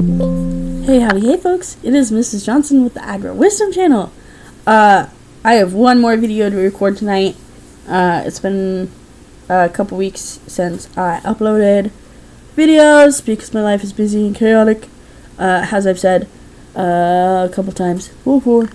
Hey, howdy, hey folks, it is Mrs. Johnson with the Agro Wisdom channel. I have one more video to record tonight. It's been a couple weeks since I uploaded videos because my life is busy and chaotic, as I've said a couple times before.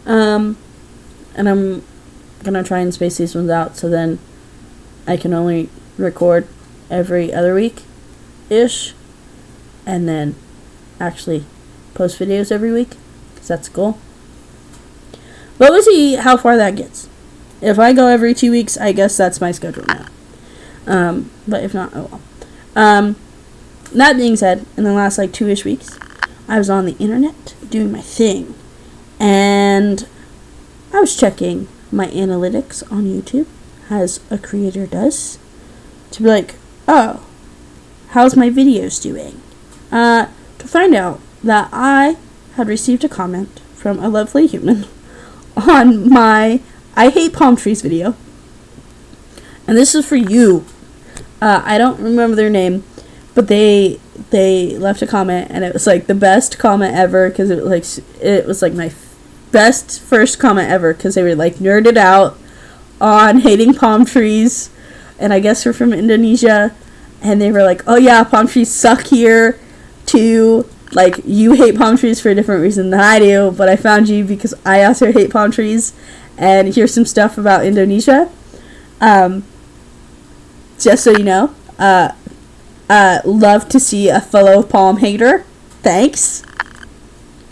And I'm gonna try and space these ones out so then I can only record every other week-ish, and then actually post videos every week, because that's the goal. But we'll see how far that gets. If I go every 2 weeks, I guess that's my schedule now. But if not, oh well. That being said, in the last 2-ish weeks, I was on the internet doing my thing, and I was checking my analytics on YouTube, as a creator does, to be like, oh, how's my videos doing? To find out that I had received a comment from a lovely human on my I Hate Palm Trees video. And this is for you. I don't remember their name, but they left a comment, and it was the best comment ever, because it was my best first comment ever, because they were nerded out on hating palm trees, and I guess they're from Indonesia, and they were oh yeah, palm trees suck here too. You hate palm trees for a different reason than I do, but I found you because I also hate palm trees, and here's some stuff about Indonesia. Just so you know, love to see a fellow palm hater. Thanks.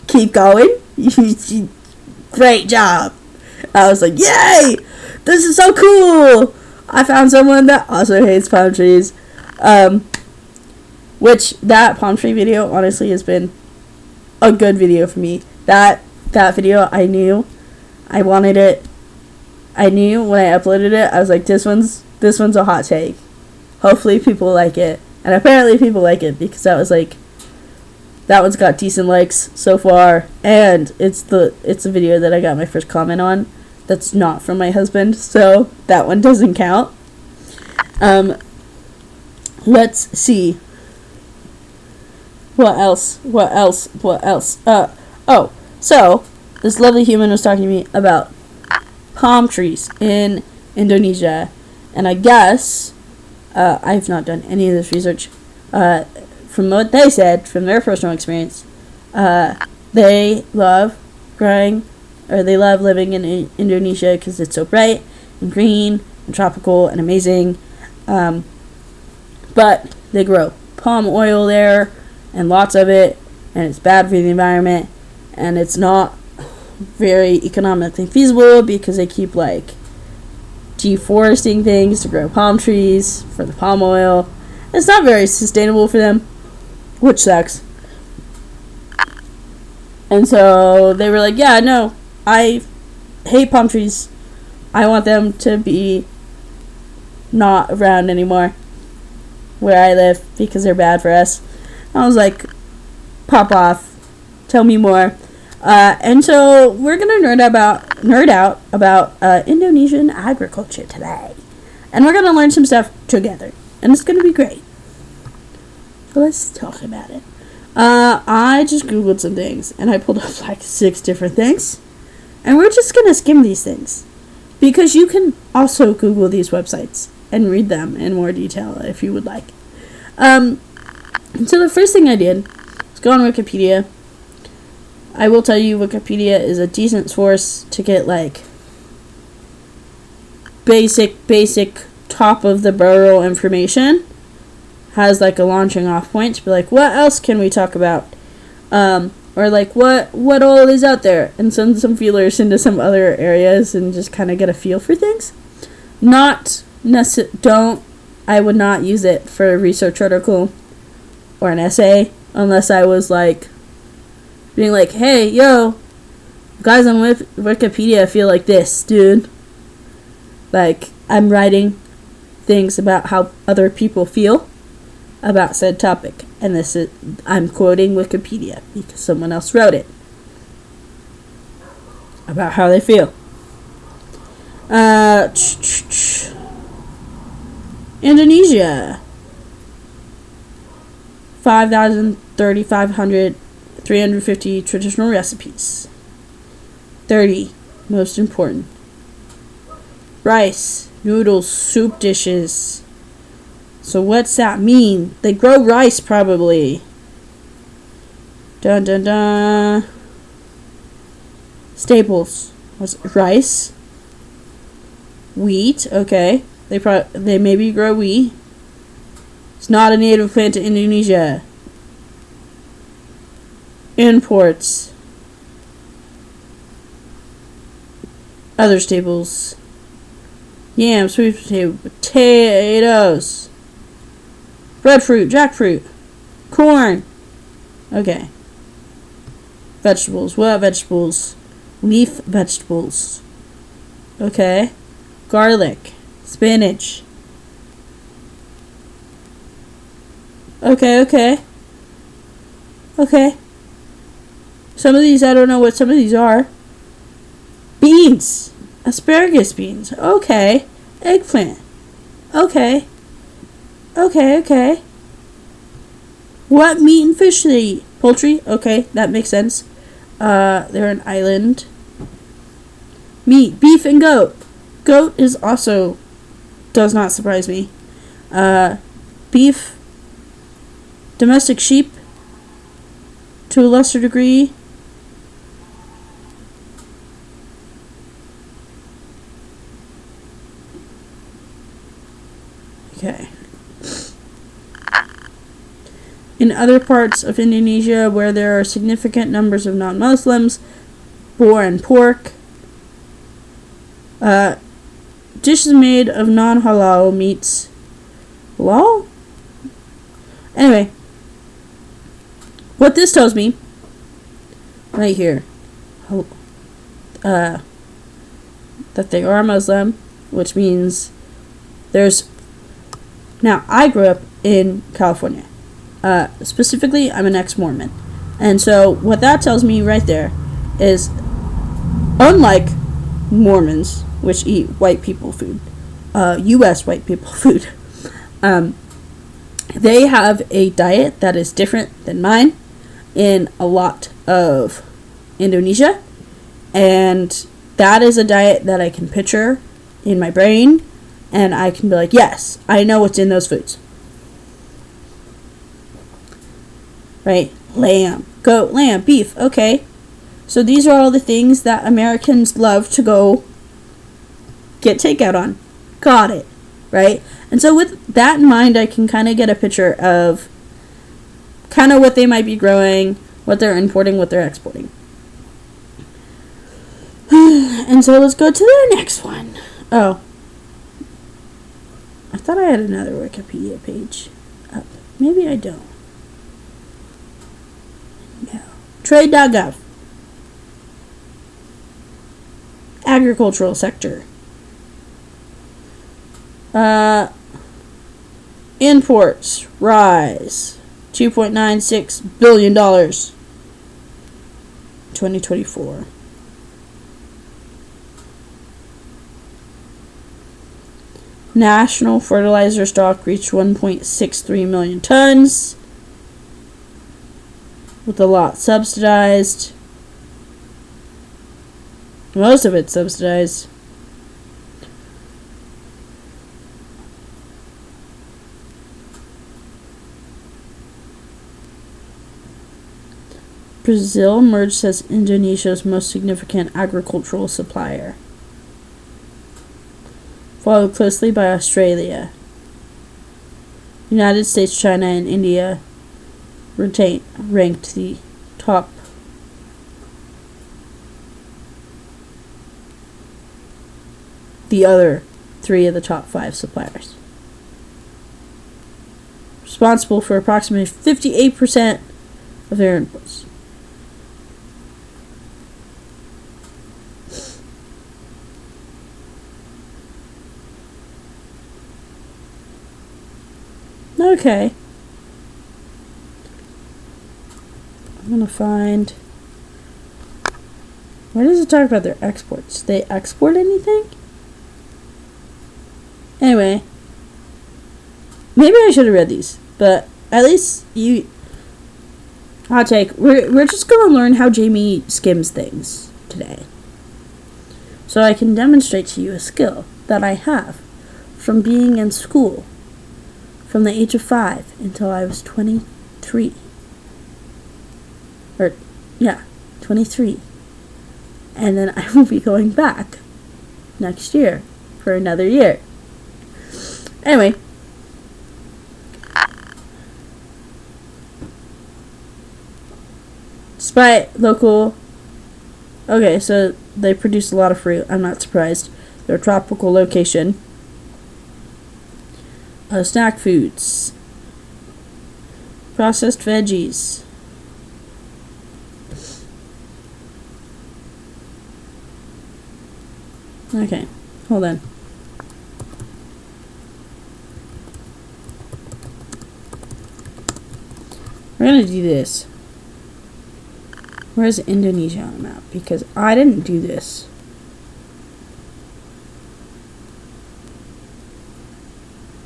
Keep going. Great job. I was yay! This is so cool! I found someone that also hates palm trees. Which, that palm tree video, honestly, has been a good video for me. That video, I knew I wanted it. I knew when I uploaded it, I was this one's a hot take. Hopefully people like it. And apparently people like it, because that was that one's got decent likes so far. And it's the video that I got my first comment on. That's not from my husband, so that one doesn't count. Let's see. What else? So this lovely human was talking to me about palm trees in Indonesia, and I guess I've not done any of this research. From what they said, from their personal experience, they love living in Indonesia because it's so bright and green and tropical and amazing. But they grow palm oil there, and lots of it, and it's bad for the environment, and it's not very economically feasible because they keep deforesting things to grow palm trees for the palm oil. It's not very sustainable for them, which sucks. And so they were yeah, no, I hate palm trees. I want them to be not around anymore where I live because they're bad for us. I was pop off, tell me more. And so we're gonna nerd out about Indonesian agriculture today, and we're gonna learn some stuff together, and it's gonna be great. So let's talk about it. I just googled some things, and I pulled up 6 different things, and we're just gonna skim these things, because you can also Google these websites and read them in more detail if you would like. So the first thing I did was go on Wikipedia. I will tell you, Wikipedia is a decent source to get basic top of the barrel information. Has a launching off point to be what else can we talk about? Or what all is out there, and send some feelers into some other areas and just kind of get a feel for things. I would not use it for a research article or an essay unless I was being hey, yo, guys on Wikipedia feel this, dude. I'm writing things about how other people feel about said topic, and I'm quoting Wikipedia because someone else wrote it about how they feel. Indonesia, 5,000 3,500, 350 traditional recipes. 30, most important. Rice, noodles, soup dishes. So what's that mean? They grow rice probably. Dun dun dun. Staples. What's rice? Wheat, okay. They maybe grow wheat. It's not a native plant to Indonesia. Imports. Other staples. Yam, sweet potato, potatoes. Breadfruit, jackfruit. Corn. Okay. Vegetables. What vegetables? Leaf vegetables. Okay. Garlic. Spinach. Okay. Some of these, I don't know what some of these are. Beans. Asparagus beans. Okay. Eggplant. Okay. What meat and fish do they eat? Poultry? Okay, that makes sense. They're an island. Meat. Beef and goat. Goat is also... does not surprise me. Beef. Domestic sheep. To a lesser degree. Okay. In other parts of Indonesia where there are significant numbers of non-Muslims, boar and pork. Dishes made of non-halal meats. Halal? Anyway. What this tells me, right here, that they are Muslim, which means there's... Now, I grew up in California. Specifically, I'm an ex-Mormon. And so, what that tells me right there is, unlike Mormons, which eat white people food, U.S. white people food, they have a diet that is different than mine in a lot of Indonesia. And that is a diet that I can picture in my brain. And I can be like, yes, I know what's in those foods. Right? Lamb, goat, lamb, beef. Okay. So these are all the things that Americans love to go get takeout on. Got it. Right? And so with that in mind, I can kind of get a picture of kind of what they might be growing, what they're importing, what they're exporting. And so let's go to the next one. Oh. I thought I had another Wikipedia page up. Maybe I don't. No. Trade.gov. Agricultural sector. Imports rise $2.96 billion 2024. National fertilizer stock reached 1.63 million tons, with a lot subsidized. Most of it subsidized. Brazil emerged as Indonesia's most significant agricultural supplier, followed closely by Australia. United States, China, and India ranked the top. The other 3 of the top 5 suppliers, responsible for approximately 58% of their imports. Okay. I'm gonna find... Where does it talk about their exports? They export anything? Anyway. Maybe I should have read these. But at least hot take. We're just going to learn how Jamie skims things today. So I can demonstrate to you a skill that I have from being in school from the age of 5 until I was 23. 23. And then I will be going back next year for another year. Anyway. Despite local... Okay, so they produce a lot of fruit. I'm not surprised. They're a tropical location. Snack foods. Processed veggies. Okay, hold on. We're gonna do this. Where's Indonesia on the map? Because I didn't do this.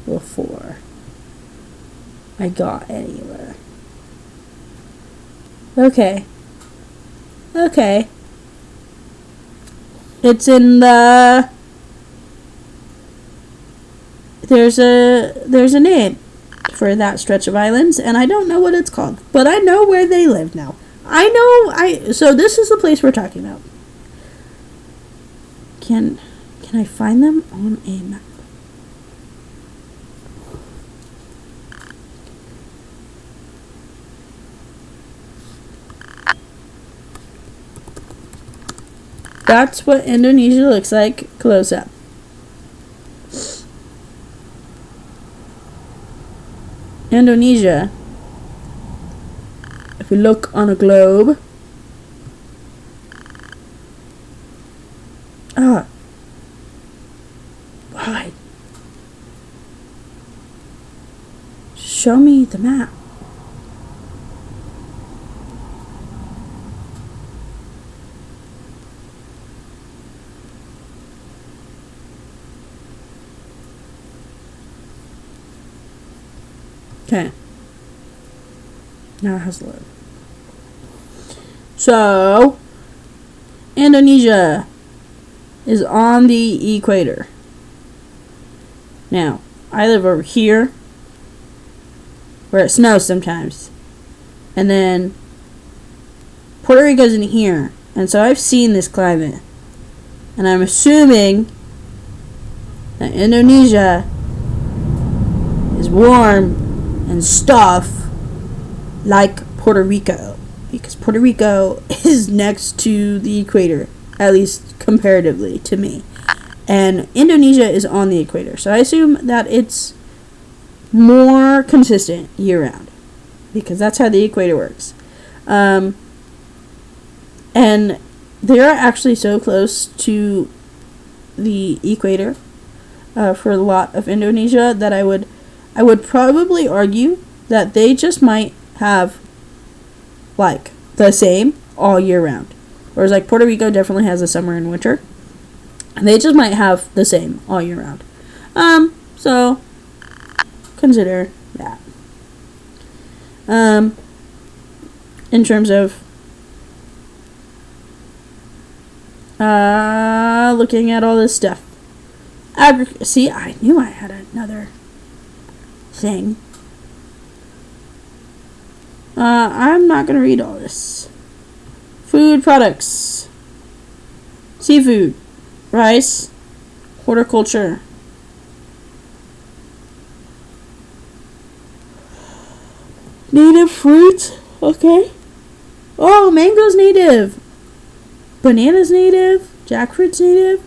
Before I got anywhere. Okay. It's in the... There's a name for that stretch of islands, and I don't know what it's called, but I know where they live now. So this is the place we're talking about. Can I find them on a map? That's what Indonesia looks like close up. Indonesia, if we look on a globe, why? Show me the map. Okay. Now it has to load. So, Indonesia is on the equator. Now, I live over here, where it snows sometimes. And then, Puerto Rico's in here. And so I've seen this climate. And I'm assuming that Indonesia is warm and stuff like Puerto Rico, because Puerto Rico is next to the equator, at least comparatively to me, and Indonesia is on the equator, so I assume that it's more consistent year round, because that's how the equator works. And they are actually so close to the equator for a lot of Indonesia that I would probably argue that they just might have, like, the same all year round. Whereas, like, Puerto Rico definitely has a summer and winter. And they just might have the same all year round. So, consider that. In terms of looking at all this stuff. See, I knew I had another thing. I'm not gonna read all this. Food products, seafood, rice, horticulture, native fruits. Okay. Oh, mango's native. Banana's native. Jackfruit's native.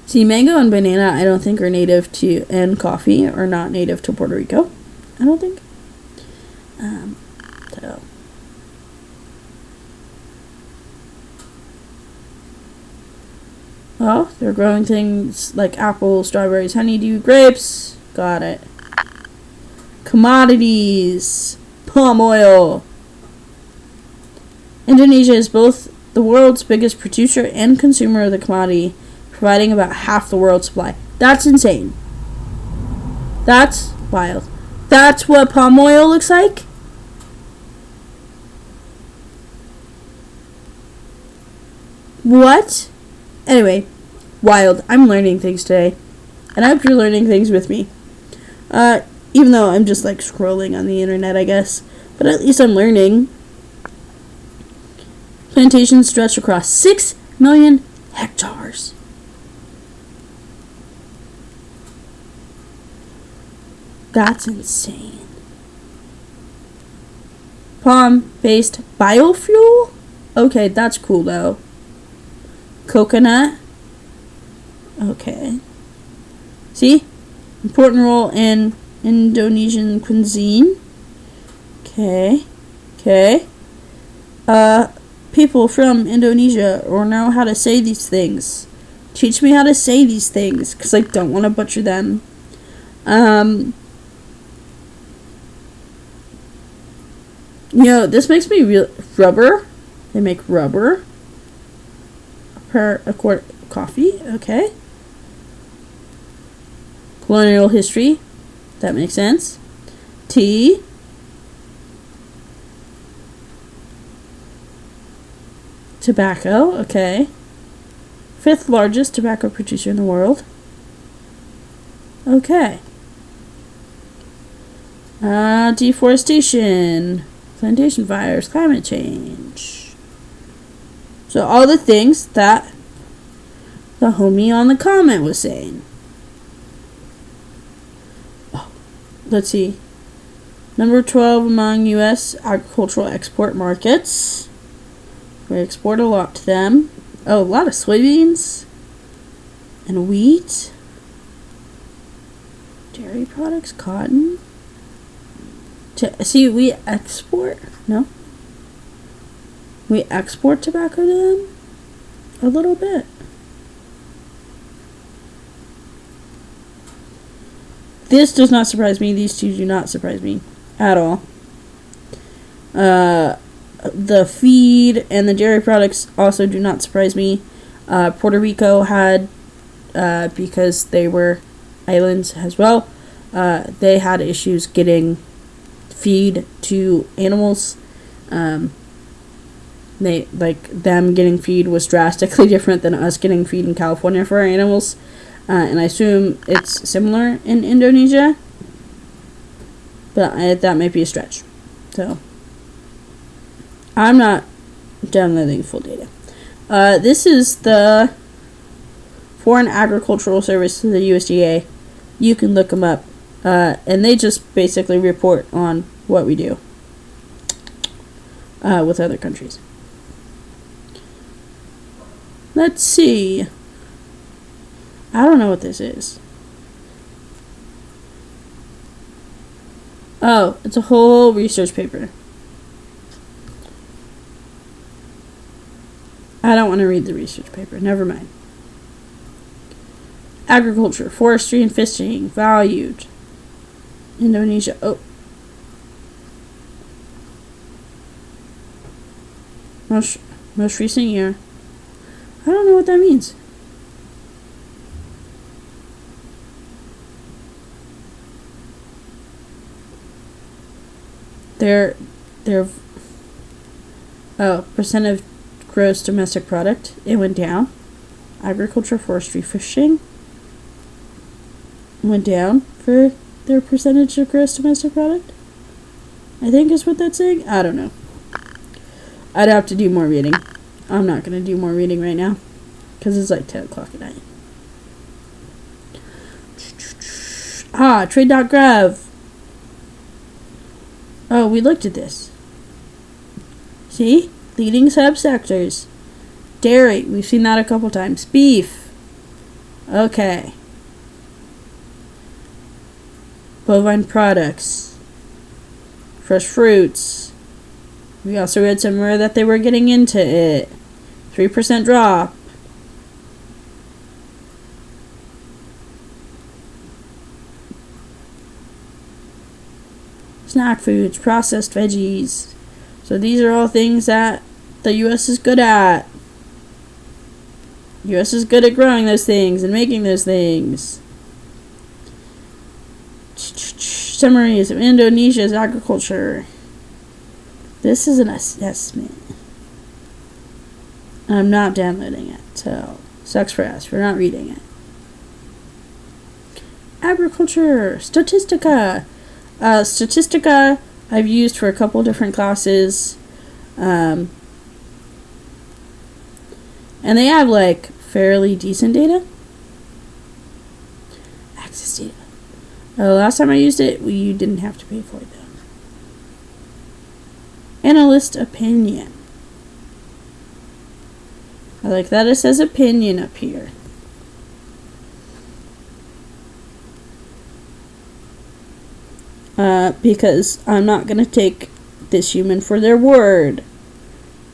See, mango and banana I don't think are native to, and coffee are not native to Puerto Rico. I don't think. So. Well, they're growing things like apples, strawberries, honeydew, grapes. Got it. Commodities. Palm oil. Indonesia is both the world's biggest producer and consumer of the commodity, providing about half the world's supply. That's insane. That's wild. That's what palm oil looks like? What? Anyway, wild. I'm learning things today. And I hope you're learning things with me. Even though I'm just like scrolling on the internet, I guess. But at least I'm learning. Plantations stretch across 6 million hectares. That's insane. Palm-based biofuel? Okay, that's cool though. Coconut? Okay. See? Important role in Indonesian cuisine. Okay. People from Indonesia or know how to say these things. Teach me how to say these things, because I don't want to butcher them. This makes me real rubber. They make rubber per a quart of coffee. Okay. Colonial history. That makes sense. Tea. Tobacco. Okay. 5th largest tobacco producer in the world. Okay. Deforestation. Plantation fires. Climate change. So all the things that the homie on the comment was saying. Let's see. Number 12 among U.S. agricultural export markets. We export a lot to them. Oh, a lot of soybeans. And wheat. Dairy products, cotton. See, we export? No? We export tobacco to them? A little bit. This does not surprise me. These two do not surprise me at all. The feed and the dairy products also do not surprise me. Puerto Rico had, because they were islands as well, they had issues getting feed to animals. Them getting feed was drastically different than us getting feed in California for our animals. And I assume it's similar in Indonesia. But that might be a stretch. So, I'm not downloading full data. This is the Foreign Agricultural Service, the USDA. You can look them up. And they just basically report on what we do with other countries. Let's see. I don't know what this is. Oh, it's a whole research paper. I don't want to read the research paper. Never mind. Agriculture, forestry, and fishing valued. Indonesia. Oh. Most recent year. I don't know what that means. Their percent of gross domestic product, it went down. Agriculture, forestry, fishing went down for their percentage of gross domestic product, I think is what that's saying. I don't know. I'd have to do more reading. I'm not going to do more reading right now because it's like 10 o'clock at night. Trade.gov. Oh, we looked at this. See? Leading subsectors. Dairy. We've seen that a couple times. Beef. Okay. Bovine products. Fresh fruits. We also read somewhere that they were getting into it. 3% drop. Snack foods, processed veggies. So these are all things that the U.S. is good at. U.S. is good at growing those things and making those things. Summaries of Indonesia's agriculture. This is an assessment. I'm not downloading it, so sucks for us. We're not reading it. Agriculture, Statistica. Statistica I've used for a couple different classes. And they have like fairly decent data. Access data. Last time I used it, you didn't have to pay for it though. Analyst opinion. I like that it says opinion up here. Because I'm not going to take this human for their word.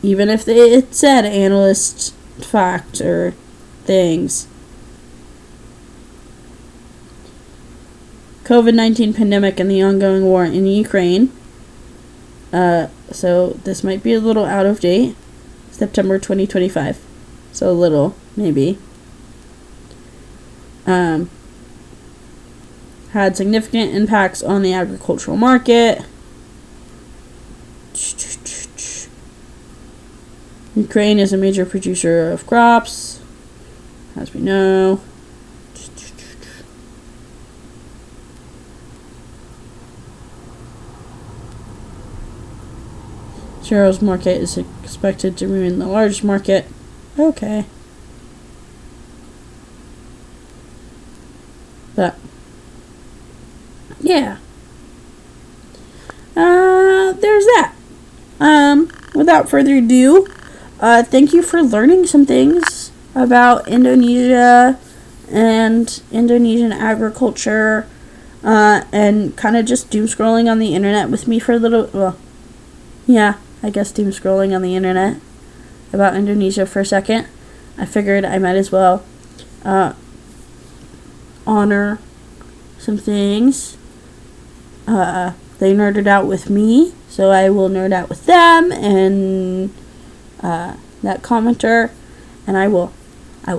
Even if it said analyst fact or things. COVID-19 pandemic and the ongoing war in Ukraine. So this might be a little out of date. September 2025. So a little, maybe. Had significant impacts on the agricultural market. Ukraine is a major producer of crops, as we know. Cereals market is expected to remain the largest market. Okay. But yeah. There's that. Without further ado, thank you for learning some things about Indonesia and Indonesian agriculture, and kind of just doom scrolling on the internet with me for a little, well, yeah, I guess doom scrolling on the internet about Indonesia for a second. I figured I might as well, honor some things. They nerded out with me, so I will nerd out with them and that commenter, and I will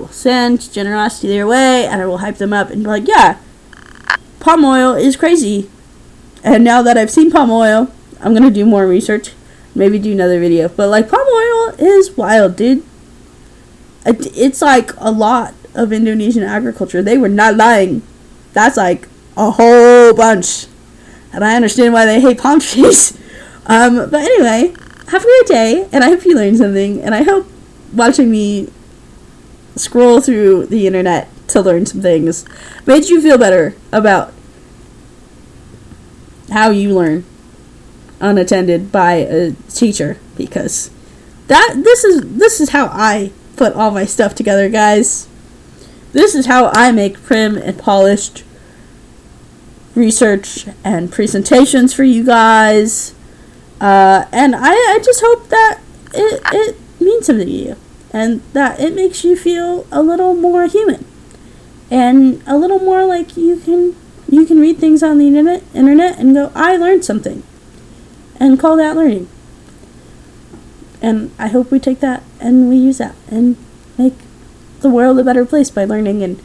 send generosity their way, and I will hype them up and be like, yeah, palm oil is crazy. And now that I've seen palm oil, I'm gonna do more research, maybe do another video. But like, palm oil is wild, dude. It's like a lot of Indonesian agriculture. They were not lying. That's like a whole bunch. And I understand why they hate palm trees. But anyway, have a great day, and I hope you learned something, and I hope watching me scroll through the internet to learn some things made you feel better about how you learn unattended by a teacher, because this is how I put all my stuff together, guys. This is how I make prim and polished research and presentations for you guys, and I just hope that it means something to you, and that it makes you feel a little more human, and a little more like you can read things on the internet and go, I learned something, and call that learning. And I hope we take that and we use that and make the world a better place by learning and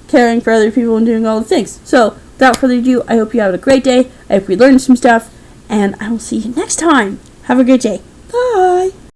caring for other people and doing all the things. So without further ado, I hope you have a great day. I hope you learned some stuff, and I will see you next time. Have a great day. Bye.